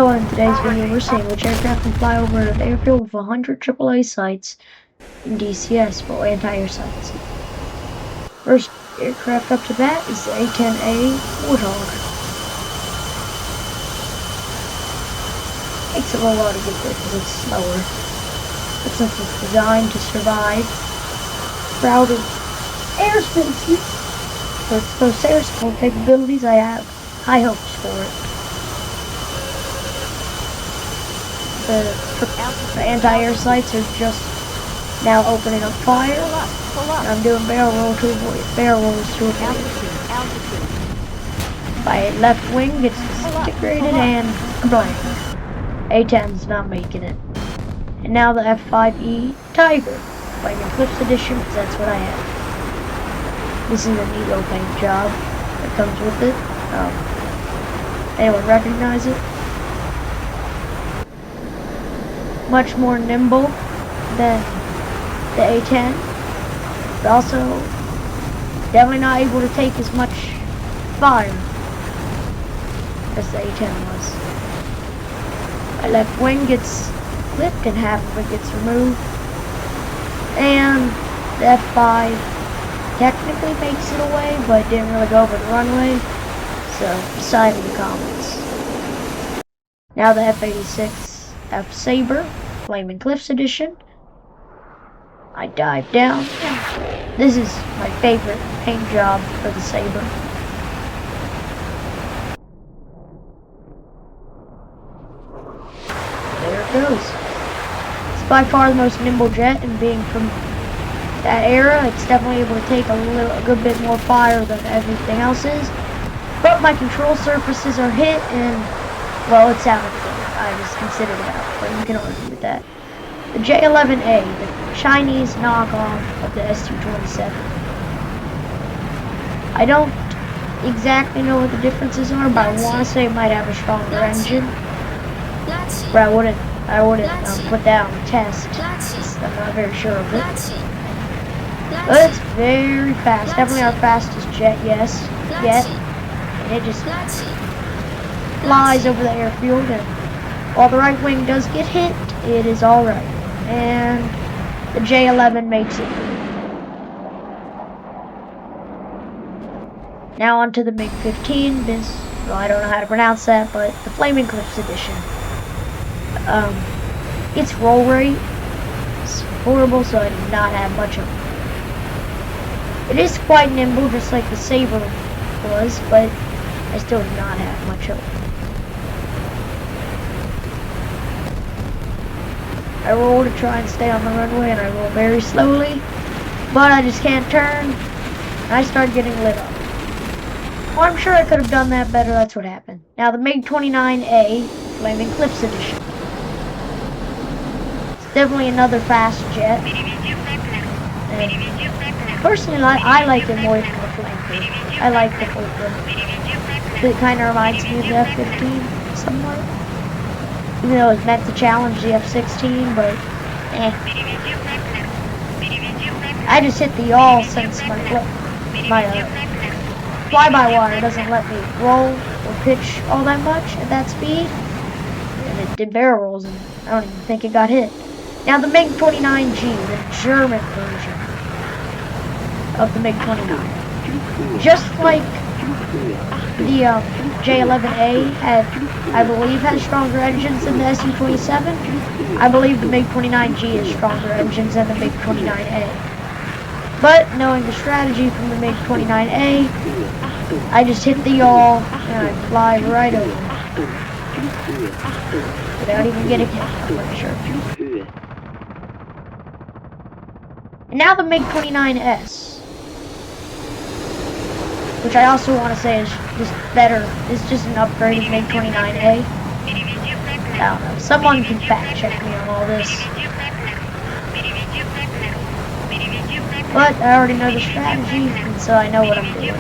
So in today's video we're seeing which aircraft can fly over an airfield with 100 AAA sites in DCS, full anti-air sites. First aircraft up to bat is the A-10A Warthog. Takes a little while to get there because it's slower, but since it's designed to survive crowded airspaces for its close air support capabilities, I have high hopes for it. The anti-air sights are just now opening up fire. And I'm doing barrel rolls to avoid My left wing gets disintegrated and blank. A-10's not making it. And now the F-5E Tiger, Flaming Cliffs Edition, because that's what I have. This is a neat little paint job that comes with it. Anyone recognize it? Much more nimble than the A-10, but also definitely not able to take as much fire as the A-10 was. My left wing gets clipped and half of it gets removed, and the F-5 technically makes it away, but didn't really go over the runway, so decided the comments. Now the F-86 F Saber, Flaming Cliffs Edition. I dive down. This is my favorite paint job for the Saber. There it goes. It's by far the most nimble jet, and being from that era, it's definitely able to take a good bit more fire than everything else is. But my control surfaces are hit, and well, it sounded good. I just considered it out, but you can argue with that. The J-11A, the Chinese knockoff of the SU-27. I don't exactly know what the differences are, but I want to say it might have a stronger engine. But I wouldn't put that on the test. I'm not very sure of it. But it's very fast. Definitely our fastest jet, yet. And it just flies over the airfield, and while the right wing does get hit, it is alright. And the J-11 makes it. Now onto the MiG-15. Well, I don't know how to pronounce that, but the Flaming Cliffs Edition. Its roll rate is horrible, so I do not have much of it. It is quite nimble, just like the Saber was, but I still do not have much of it. I roll to try and stay on the runway, and I roll very slowly, but I just can't turn, and I start getting lit up. Well, I'm sure I could have done that better. That's what happened. Now the MiG-29A Flaming Cliffs Edition. It's definitely another fast jet. And personally, I like it more than the Flanker. I like the Flanker. It kind of reminds me of the F-15 somewhat. Even though it's meant to challenge the F-16, but I just hit the yaw since my fly-by-wire doesn't let me roll or pitch all that much at that speed. And it did barrel rolls, and I don't even think it got hit. Now the MiG-29G, the German version of the MiG-29. Just like the J-11A I believe has stronger engines than the SU-27. I believe the MiG-29G has stronger engines than the MiG-29A. But knowing the strategy from the MiG-29A, I just hit the yaw and I fly right over without even getting hit, I'm pretty sure. And now the MiG-29S, which I also want to say is just better. It's just an upgrade of MiG-29A. I don't know. Someone can fact check me on all this. But I already know the strategy, and so I know what I'm doing.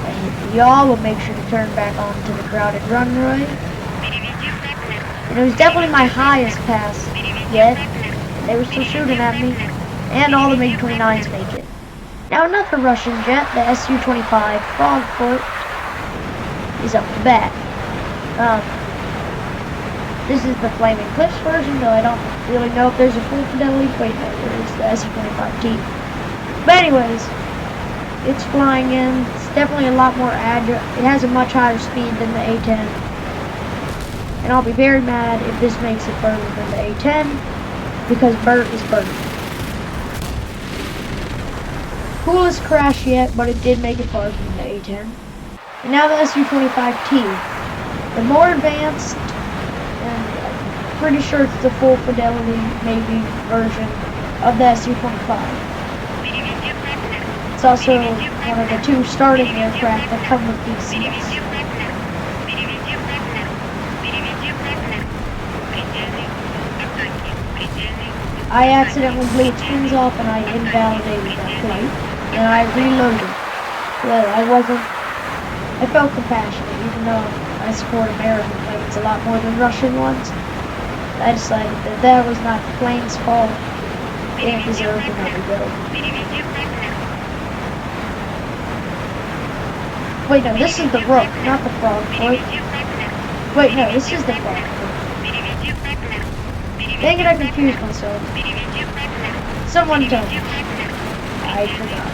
I hit the yaw, but make sure to turn back onto the crowded runway. And it was definitely my highest pass yet. They were still shooting at me. And all the MiG-29s make it. Now another Russian jet, the Su-25 Frogfoot, is up to bat. This is the Flaming Cliffs version, though I don't really know if there's a full fidelity. Wait, no, there is the SU-25T. But anyways, it's flying in. It's definitely a lot more agile. It has a much higher speed than the A-10. And I'll be very mad if this makes it further than the A-10, because Bert is Bert. Coolest crash yet, but it did make it farther than the A-10. And now the SU-25T. The more advanced, and I'm pretty sure it's the full fidelity, maybe, version of the SU-25. It's also one of the 2 starting aircraft that come with DCS. I accidentally blew its fins off and I invalidated that flight. And I reloaded. Well, I felt compassionate, even though I support American planes a lot more than Russian ones. I decided that that was not the plane's fault. They deserved another go. Wait, no, this is the rook, not the frog foot. Wait, no, this is the frog foot. Dang it, I confused myself. Someone tell me. I forgot.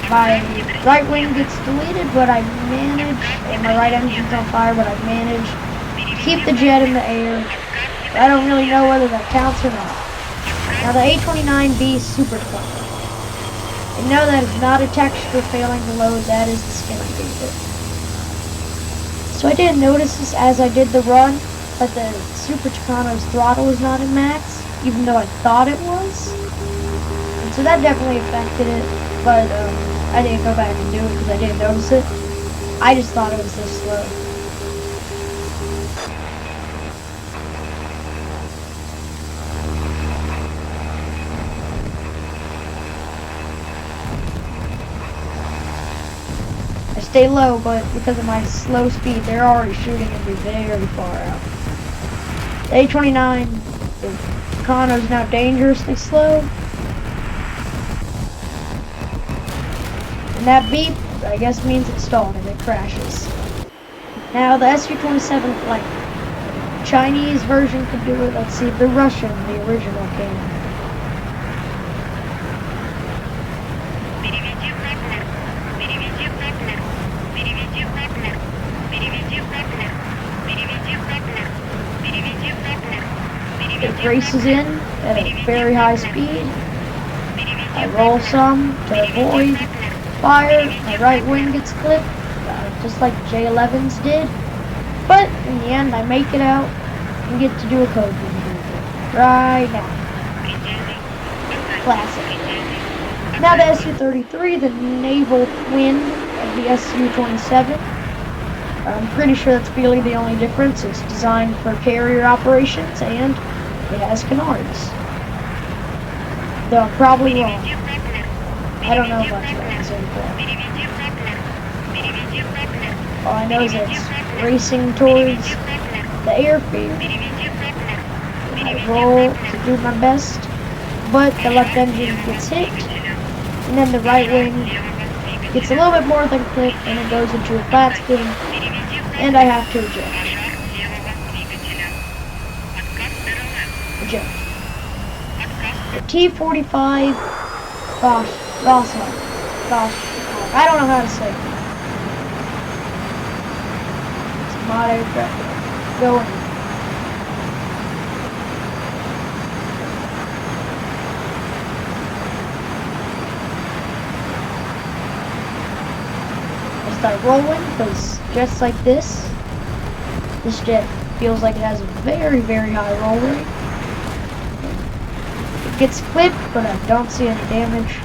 My right wing gets deleted, but I managed, and my right engine's on fire, but I managed to keep the jet in the air. I don't really know whether that counts or not. Now the A-29B is super fun. And no, that is not a texture failing to load, that is the skin I gave it. So I didn't notice this as I did the run, but the Super Tucano's throttle was not in max, even though I thought it was. And so that definitely affected it, but I didn't go back and do it because I didn't notice it. I just thought it was this slow. I stay low, but because of my slow speed, they're already shooting at me very far out. The A-29, the Tucano's now dangerously slow. And that beep, I guess, means it's stalled and it crashes. Now the SU-27 Flame. Chinese version could do it. Let's see if the Russian, the original, can. It races in at a very high speed. I roll some to avoid fire. My right wing gets clipped, just like J-11s did. But in the end, I make it out and get to do a code review right now. Classic. Now the SU-33, the naval twin of the SU-27. I'm pretty sure that's really the only difference. It's designed for carrier operations and it has canards. Though I'm probably wrong. I don't know much about this aircraft. All I know is it's racing towards the airfield. I roll to do my best, but the left engine gets hit, and then the right wing gets a little bit more than clipped, and it goes into a flat spin, and I have to eject. The T-45 Gosh, I don't know how to say it. It's a mod aircraft. Going. I start rolling because just like this jet feels like it has a very, very high roll rate. It gets clipped, but I don't see any damage,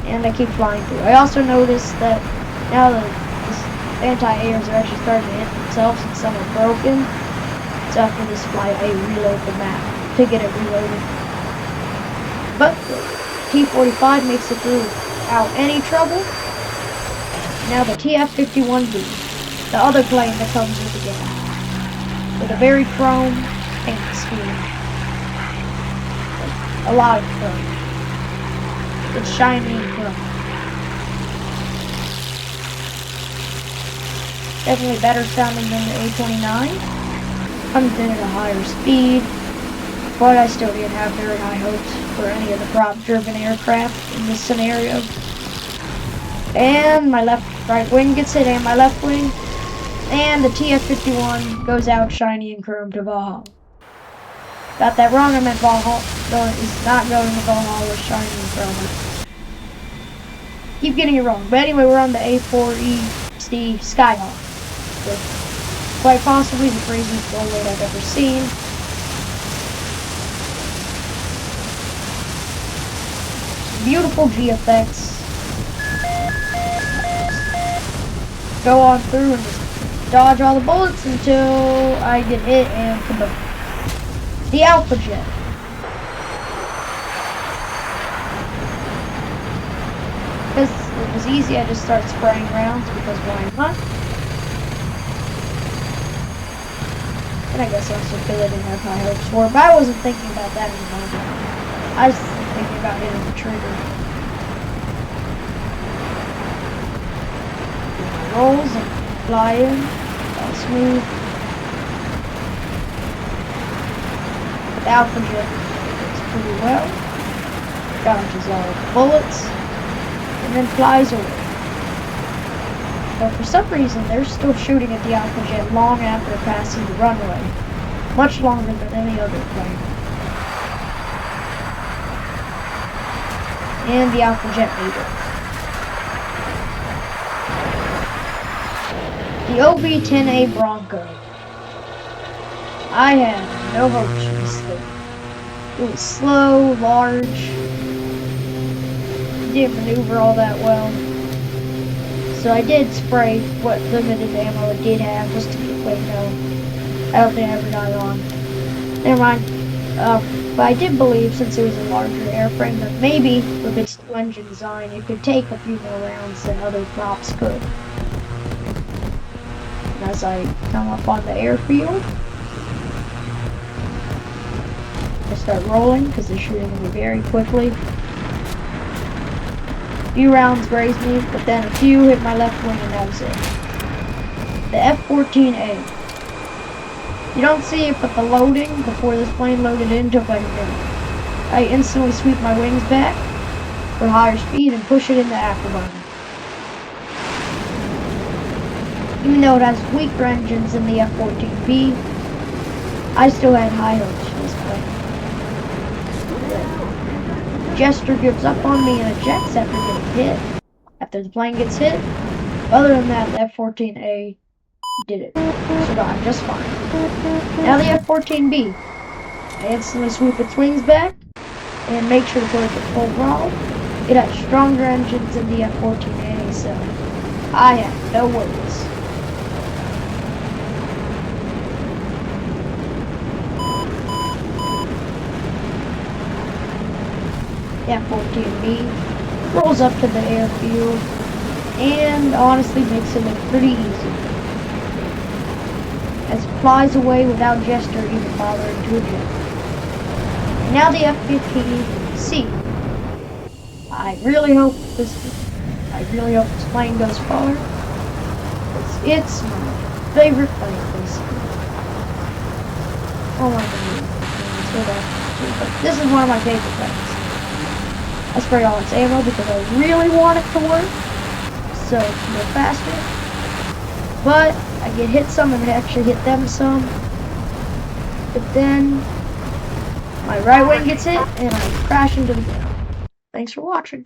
and I keep flying through. I also noticed that now the anti-airs are actually starting to hit themselves and some are broken. So after this flight, I reload the map to get it reloaded. But the T-45 makes it through without any trouble. Now the TF-51B, the other plane that comes with the game, with a very chrome paint scheme. A lot of chrome. It's shiny chrome. Definitely better sounding than the A-29. Comes in at a higher speed, but I still didn't have very high hopes for any of the prop-driven aircraft in this scenario. And my right wing gets hit, and my left wing, and the TF-51 goes out shiny and chrome to Valhalla. Got that wrong, I meant Valhalla. No, it's not going to Valhalla, shiny and chrome. Keep getting it wrong. But anyway, we're on the A4EC Skyhawk. With quite possibly the craziest roll rate I've ever seen. Beautiful GFX. Go on through and just dodge all the bullets until I get hit and kaboom. The Alpha Jet. Because it was easy, I just start spraying rounds because why not? And I guess also because I didn't have high hopes for it, but I wasn't thinking about that anymore. I was thinking about hitting the trigger. Rolls and fly in, all smooth. The Alpha Jet works pretty well. Dodges all the bullets, and then flies away. But for some reason, they're still shooting at the Alpha Jet long after passing the runway. Much longer than any other plane. And the Alpha Jet made it. The OB-10A Bronco. I had no hopes for this thing. It was slow, large, didn't maneuver all that well. So I did spray what limited ammo it did have just to get, wait, no. I don't think I ever got it on. Never mind. But I did believe, since it was a larger airframe, that maybe with its engine design, it could take a few more rounds than other props could. And as I come up on the airfield, I start rolling because they're shooting me very quickly. A few rounds grazed me, but then a few hit my left wing and that was it. The F-14A. You don't see it, but the loading before this plane loaded in took like a minute. I instantly sweep my wings back for higher speed and push it into afterburner. Even though it has weaker engines than the F-14B, I still had high hopes for this plane. Jester gives up on me and ejects after getting hit. After the plane gets hit, other than that, the F-14A did it. Survived just fine. Now the F-14B. I instantly swoop its wings back and make sure to put it at full throttle. It has stronger engines than the F-14A, so I have no worries. The F-14B rolls up to the airfield and honestly makes it look pretty easy. As it flies away without Jester even bothering to eject. And now the F-15C. I really hope this plane goes far. It's my favorite plane, basically. Oh my goodness. This is one of my favorite planes. I spray all its ammo because I really want it to work, so it's a little faster. But I get hit some and actually hit them some. But then my right wing gets hit and I crash into the ground. Thanks for watching.